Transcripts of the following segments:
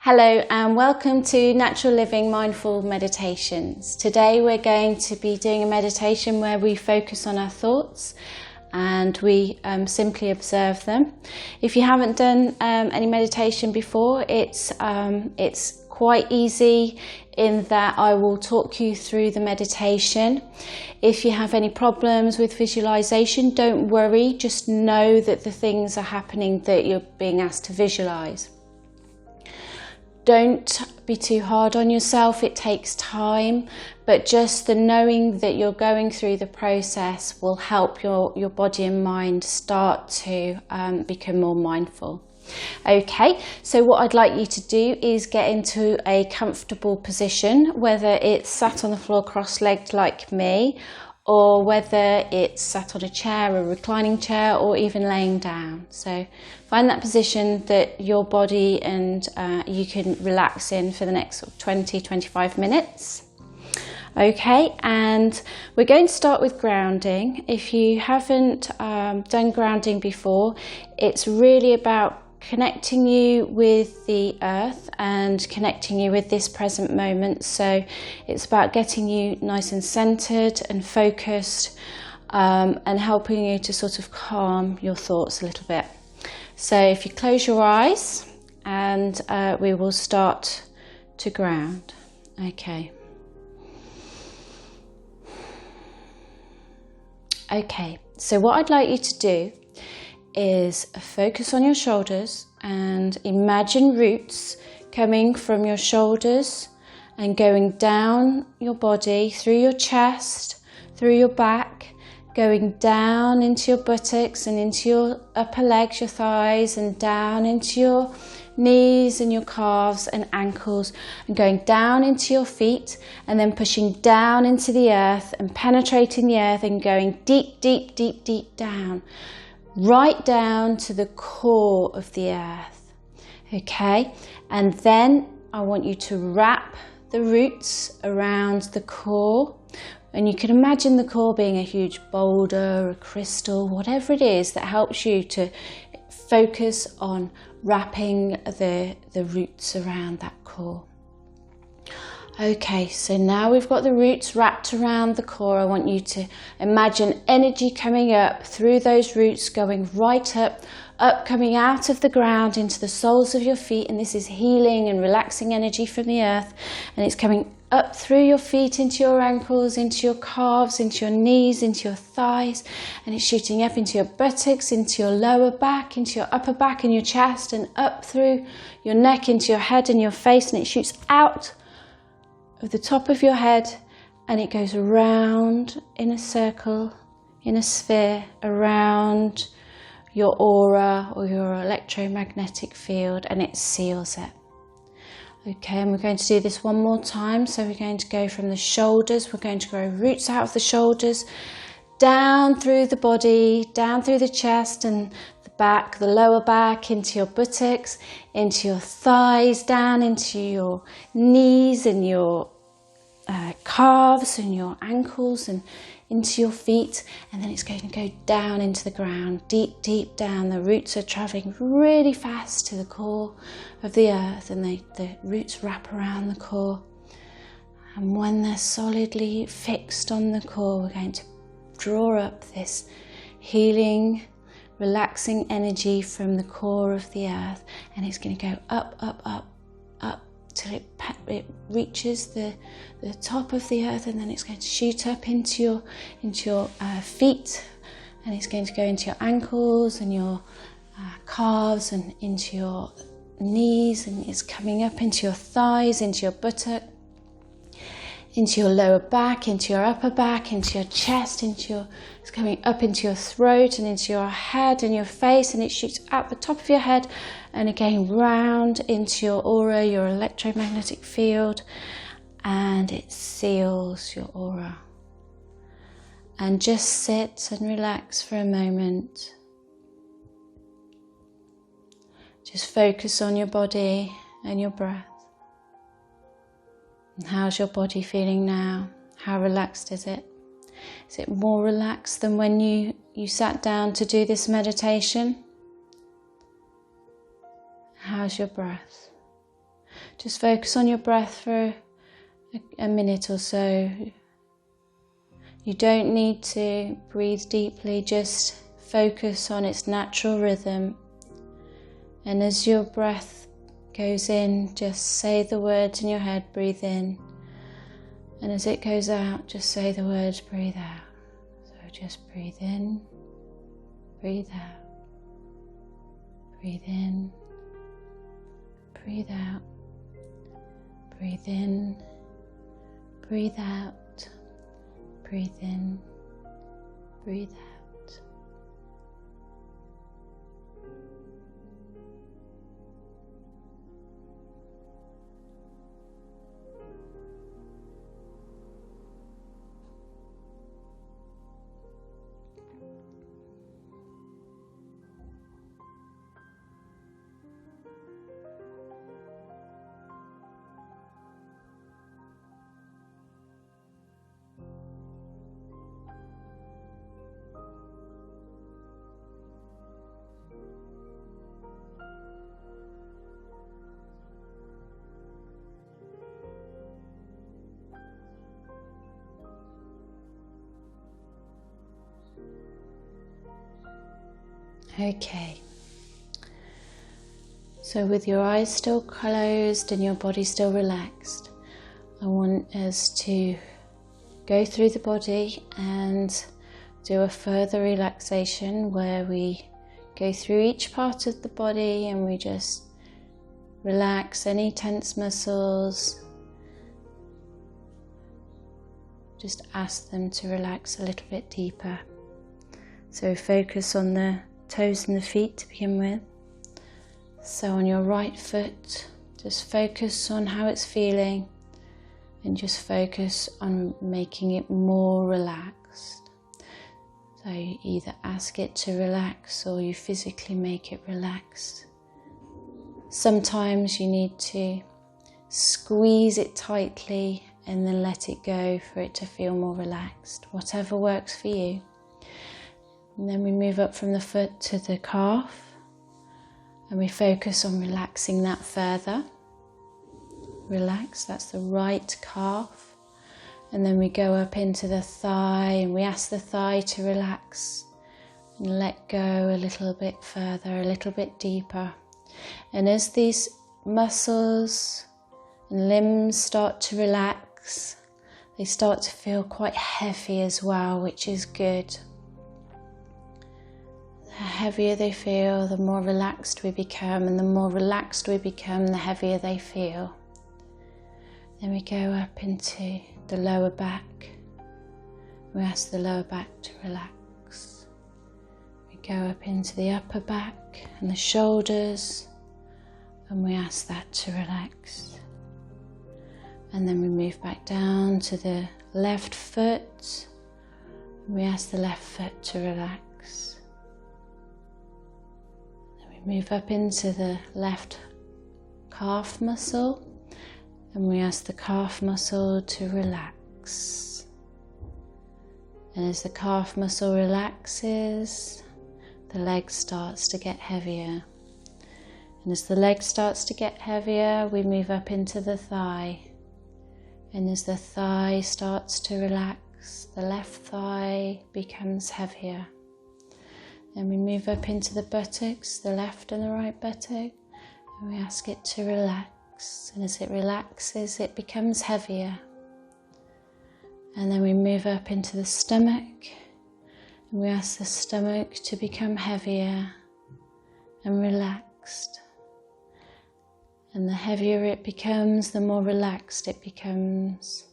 Hello and welcome to Natural Living Mindful Meditations. Today we're going to be doing a meditation where we focus on our thoughts and we simply observe them. If you haven't done any meditation before, it's quite easy in that I will talk you through the meditation. If you have any problems with visualization, don't worry, just know that the things are happening that you're being asked to visualize. Don't be too hard on yourself, it takes time, but just the knowing that you're going through the process will help your body and mind start to become more mindful. Okay, so what I'd like you to do is get into a comfortable position, whether it's sat on the floor cross-legged like me, or whether it's sat on a chair, a reclining chair, or even laying down. So find that position that your body and you can relax in for the next 20-25 minutes. Okay, and we're going to start with grounding. If you haven't done grounding before, it's really about connecting you with the earth and connecting you with this present moment. So it's about getting you nice and centered and focused and helping you to sort of calm your thoughts a little bit. So if you close your eyes and we will start to ground. Okay. Okay, so what I'd like you to do is focus on your shoulders and imagine roots coming from your shoulders and going down your body, through your chest, through your back, going down into your buttocks and into your upper legs, your thighs, and down into your knees and your calves and ankles, and going down into your feet, and then pushing down into the earth and penetrating the earth and going deep, deep, deep, deep down. Right down to the core of the earth, okay? And then I want you to wrap the roots around the core, and you can imagine the core being a huge boulder, a crystal, whatever it is that helps you to focus on wrapping the roots around that core. Okay, so now we've got the roots wrapped around the core. I want you to imagine energy coming up through those roots, going right up, coming out of the ground into the soles of your feet. And this is healing and relaxing energy from the earth. And it's coming up through your feet, into your ankles, into your calves, into your knees, into your thighs. And it's shooting up into your buttocks, into your lower back, into your upper back and your chest, and up through your neck, into your head and your face. And it shoots out of the top of your head, and it goes around in a circle, in a sphere, around your aura or your electromagnetic field, and it seals it. Okay, and we're going to do this one more time. So we're going to go from the shoulders, we're going to grow roots out of the shoulders, down through the body, down through the chest and the back, the lower back, into your buttocks, into your thighs, down into your knees and your calves and your ankles and into your feet, and then it's going to go down into the ground, deep, deep down. The roots are traveling really fast to the core of the earth, and the roots wrap around the core. And when they're solidly fixed on the core, we're going to draw up this healing, relaxing energy from the core of the earth, and it's going to go up, up, up, up till it reaches the top of the earth, and then it's going to shoot up into your feet, and it's going to go into your ankles and your calves and into your knees, and it's coming up into your thighs, into your buttock, into your lower back, into your upper back, into your chest, it's coming up into your throat and into your head and your face, and it shoots out the top of your head and again round into your aura, your electromagnetic field, and it seals your aura. And just sit and relax for a moment. Just focus on your body and your breath. And how's your body feeling now? How relaxed is it? Is it more relaxed than when you sat down to do this meditation? How's your breath? Just focus on your breath for a minute or so. You don't need to breathe deeply, just focus on its natural rhythm. And as your breath goes in, just say the words in your head, breathe in. And as it goes out, just say the words, breathe out. So just breathe in, breathe out, breathe in, breathe out, breathe in, breathe out, breathe in, breathe out. Okay, so with your eyes still closed and your body still relaxed, I want us to go through the body and do a further relaxation where we go through each part of the body and we just relax any tense muscles. Just ask them to relax a little bit deeper. So focus on the toes and the feet to begin with. So on your right foot, just focus on how it's feeling and just focus on making it more relaxed. So you either ask it to relax or you physically make it relaxed. Sometimes you need to squeeze it tightly and then let it go for it to feel more relaxed, whatever works for you. And then we move up from the foot to the calf and we focus on relaxing that further. Relax, that's the right calf. And then we go up into the thigh and we ask the thigh to relax and let go a little bit further, a little bit deeper. And as these muscles and limbs start to relax, they start to feel quite heavy as well, which is good. The heavier they feel, the more relaxed we become, and the more relaxed we become, the heavier they feel. Then we go up into the lower back. We ask the lower back to relax. We go up into the upper back and the shoulders, and we ask that to relax. And then we move back down to the left foot, and we ask the left foot to relax. Move up into the left calf muscle and we ask the calf muscle to relax. And as the calf muscle relaxes, the leg starts to get heavier. And as the leg starts to get heavier, we move up into the thigh. And as the thigh starts to relax, the left thigh becomes heavier. Then we move up into the buttocks, the left and the right buttock, and we ask it to relax. And as it relaxes, it becomes heavier. And then we move up into the stomach, and we ask the stomach to become heavier and relaxed. And the heavier it becomes, the more relaxed it becomes.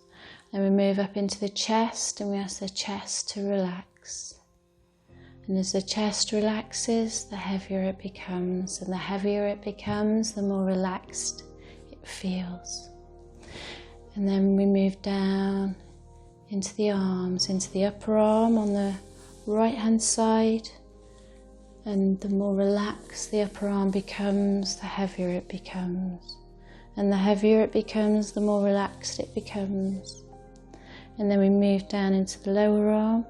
Then we move up into the chest, and we ask the chest to relax. And as the chest relaxes, the heavier it becomes. And the heavier it becomes, the more relaxed it feels. And then we move down into the arms, into the upper arm on the right hand side. And the more relaxed the upper arm becomes, the heavier it becomes. And the heavier it becomes, the more relaxed it becomes. And then we move down into the lower arm.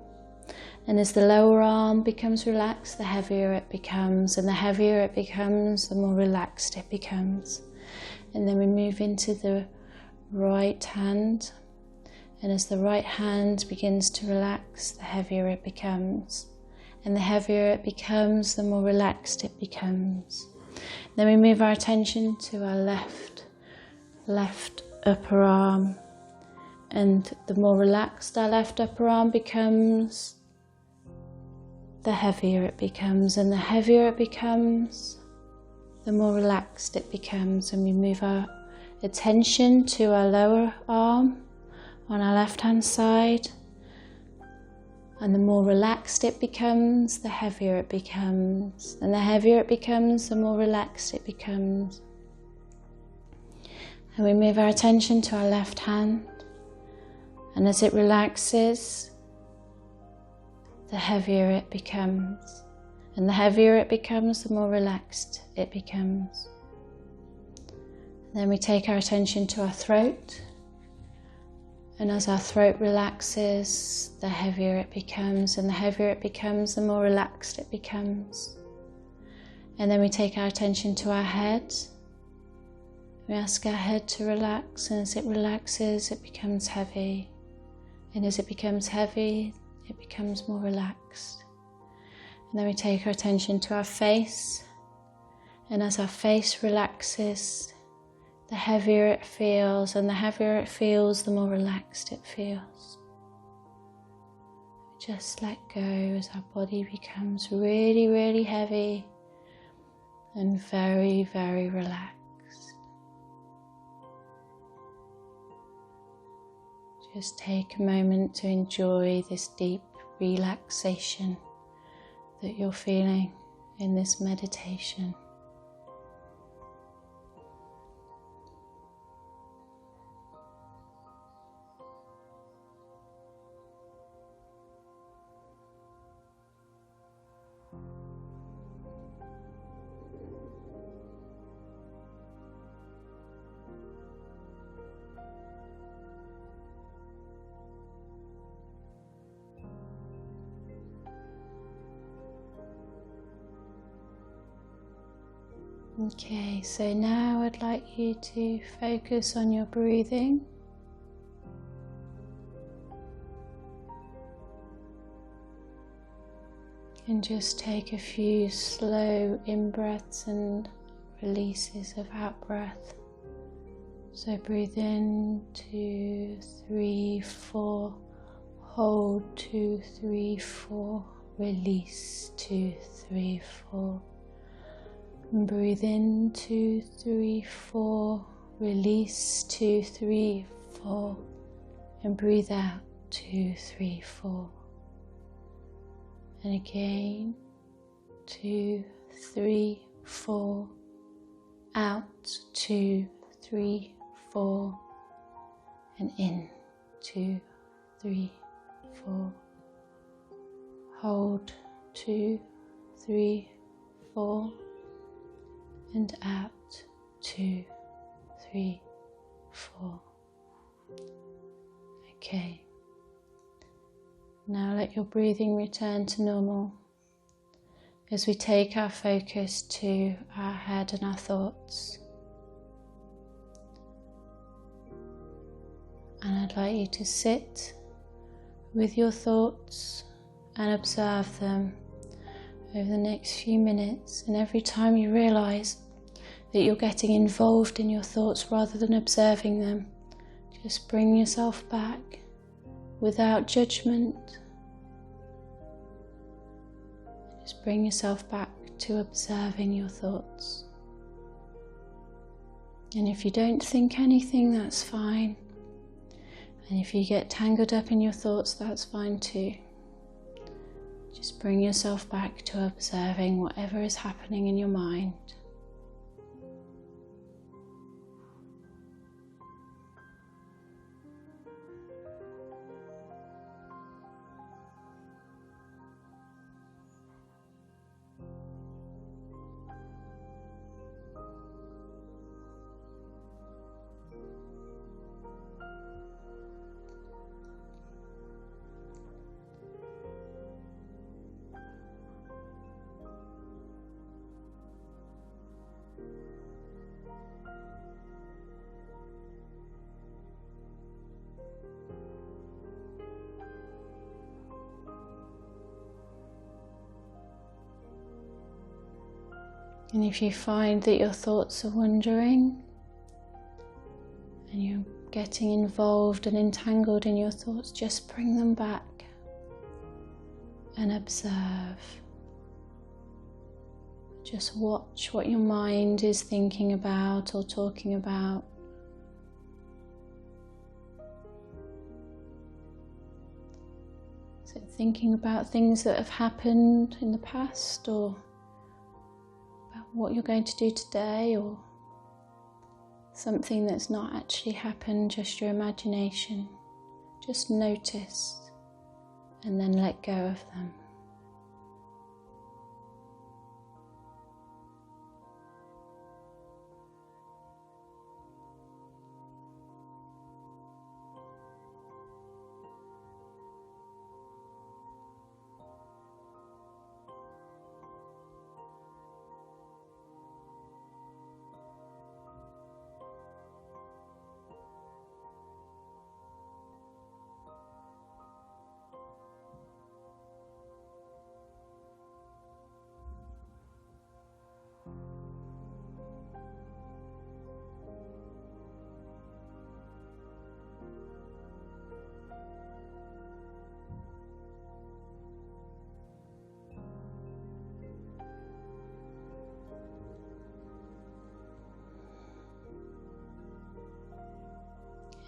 And as the lower arm becomes relaxed, the heavier it becomes. And the heavier it becomes, the more relaxed it becomes. And then we move into the right hand. And as the right hand begins to relax, the heavier it becomes. And the heavier it becomes, the more relaxed it becomes. Then we move our attention to our left upper arm. And the more relaxed our left upper arm becomes, the heavier it becomes. And the heavier it becomes, the more relaxed it becomes. And we move our attention to our lower arm on our left hand side. And the more relaxed it becomes, the heavier it becomes. And the heavier it becomes, the more relaxed it becomes. And we move our attention to our left hand. And as it relaxes, the heavier it becomes. And the heavier it becomes, the more relaxed it becomes. And then we take our attention to our throat. And as our throat relaxes, the heavier it becomes. And the heavier it becomes, the more relaxed it becomes. And then we take our attention to our head. We ask our head to relax, and as it relaxes, it becomes heavy. And as it becomes heavy, it becomes more relaxed. And then we take our attention to our face. And as our face relaxes, the heavier it feels, and the heavier it feels, the more relaxed it feels. Just let go as our body becomes really, really heavy and very, very relaxed. Just take a moment to enjoy this deep relaxation that you're feeling in this meditation. Okay, so now I'd like you to focus on your breathing. And just take a few slow in-breaths and releases of out-breath. So breathe in, 2, 3, 4, hold 2, 3, 4, release 2, 3, 4. And breathe in, 2, 3, 4, release 2, 3, 4, and breathe out 2, 3, 4. And again, 2, 3, 4, out 2, 3, 4, and in 2, 3, 4. Hold 2, 3, 4. And out 2, 3, 4. Okay. Now let your breathing return to normal as we take our focus to our head and our thoughts. And I'd like you to sit with your thoughts and observe them over the next few minutes, and every time you realise that you're getting involved in your thoughts rather than observing them, just bring yourself back without judgment. Just bring yourself back to observing your thoughts. And if you don't think anything, that's fine. And if you get tangled up in your thoughts, that's fine too. Just bring yourself back to observing whatever is happening in your mind. And if you find that your thoughts are wandering and you're getting involved and entangled in your thoughts, just bring them back and observe. Just watch what your mind is thinking about or talking about. Is it thinking about things that have happened in the past, or about what you're going to do today, or something that's not actually happened, just your imagination? Just notice and then let go of them.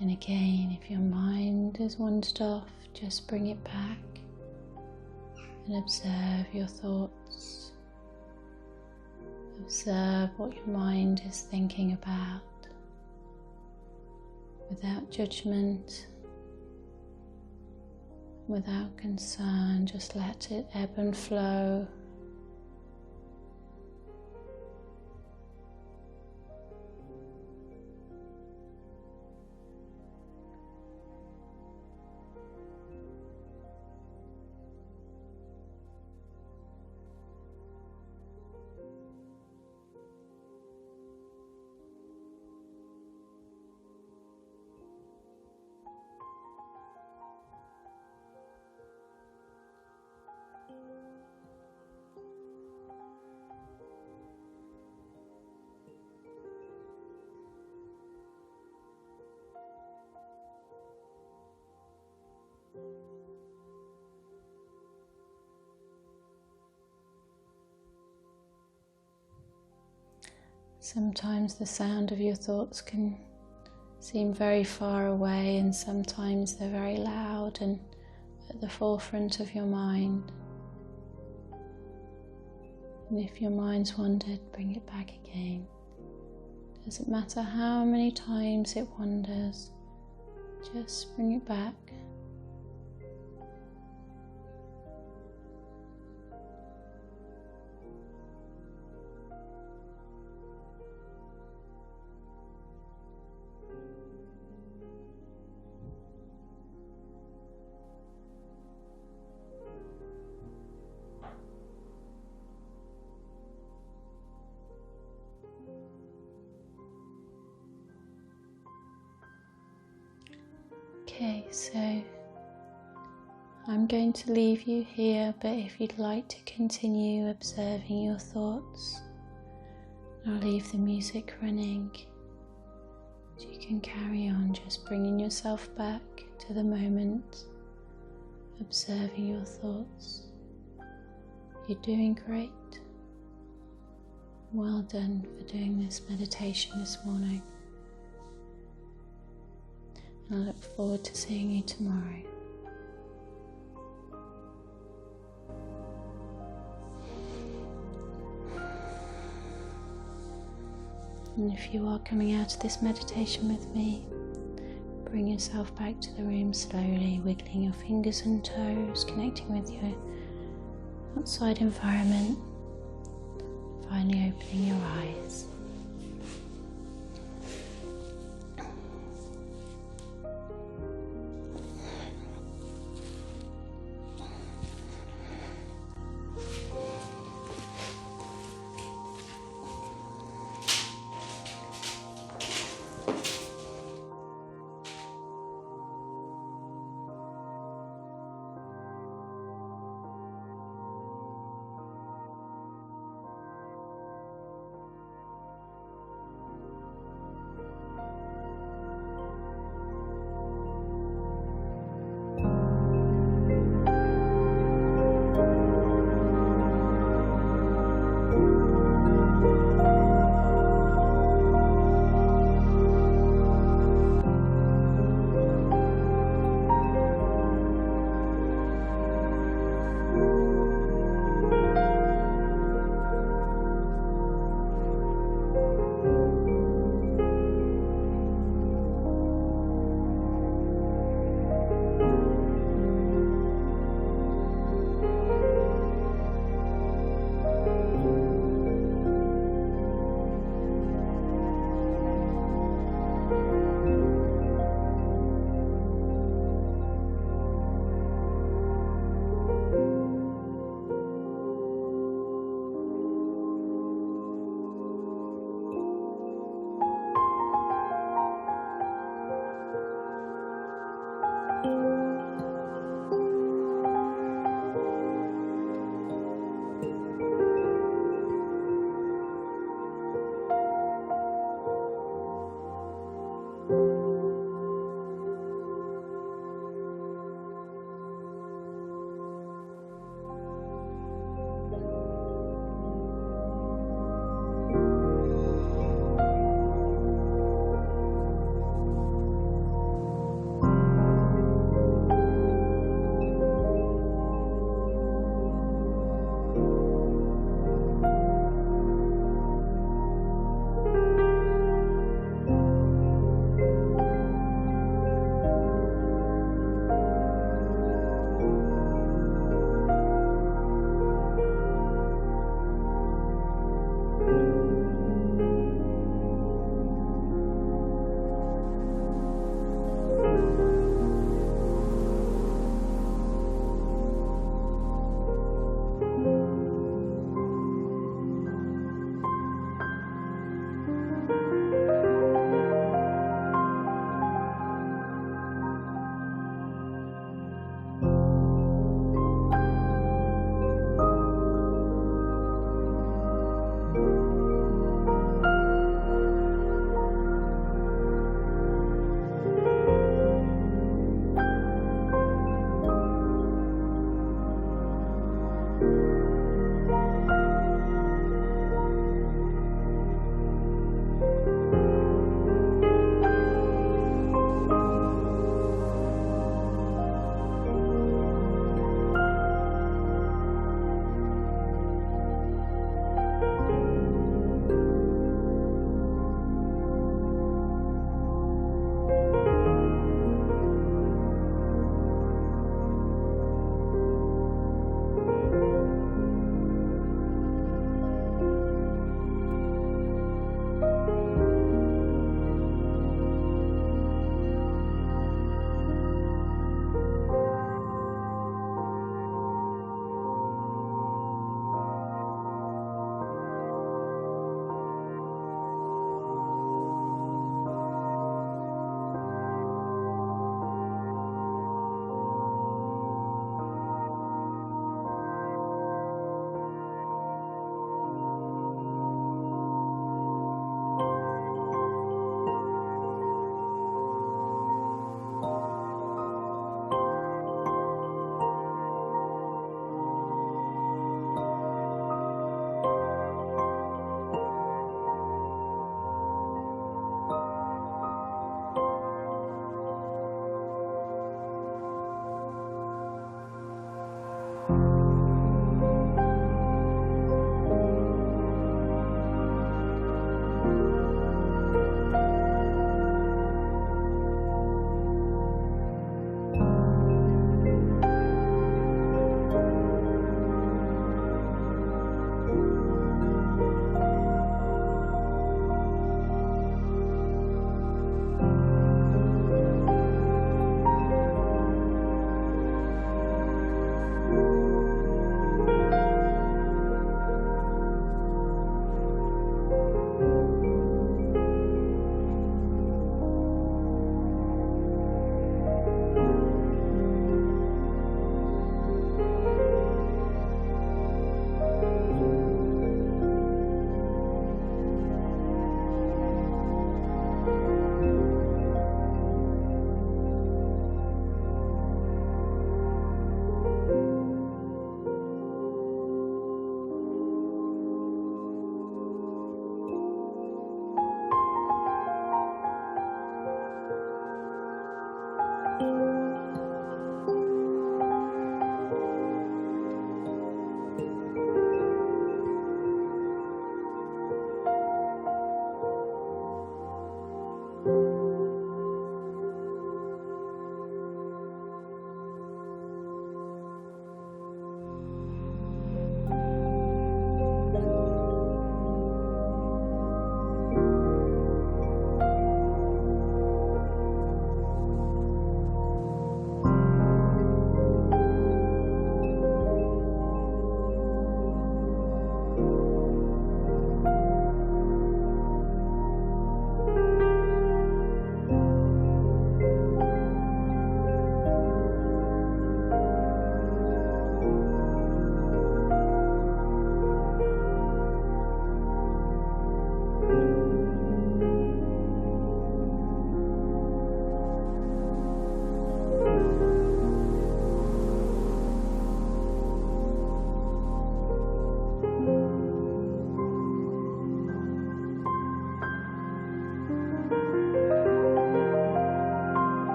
And again, if your mind has wandered off, just bring it back and observe your thoughts. Observe what your mind is thinking about without judgment, without concern. Just let it ebb and flow. Sometimes the sound of your thoughts can seem very far away, and sometimes they're very loud and at the forefront of your mind. And if your mind's wandered, bring it back again. Doesn't matter how many times it wanders, just bring it back. Okay, so I'm going to leave you here, but if you'd like to continue observing your thoughts, I'll leave the music running. So you can carry on just bringing yourself back to the moment, observing your thoughts. You're doing great. Well done for doing this meditation this morning. I look forward to seeing you tomorrow. And if you are coming out of this meditation with me, bring yourself back to the room slowly, wiggling your fingers and toes, connecting with your outside environment, finally opening your eyes.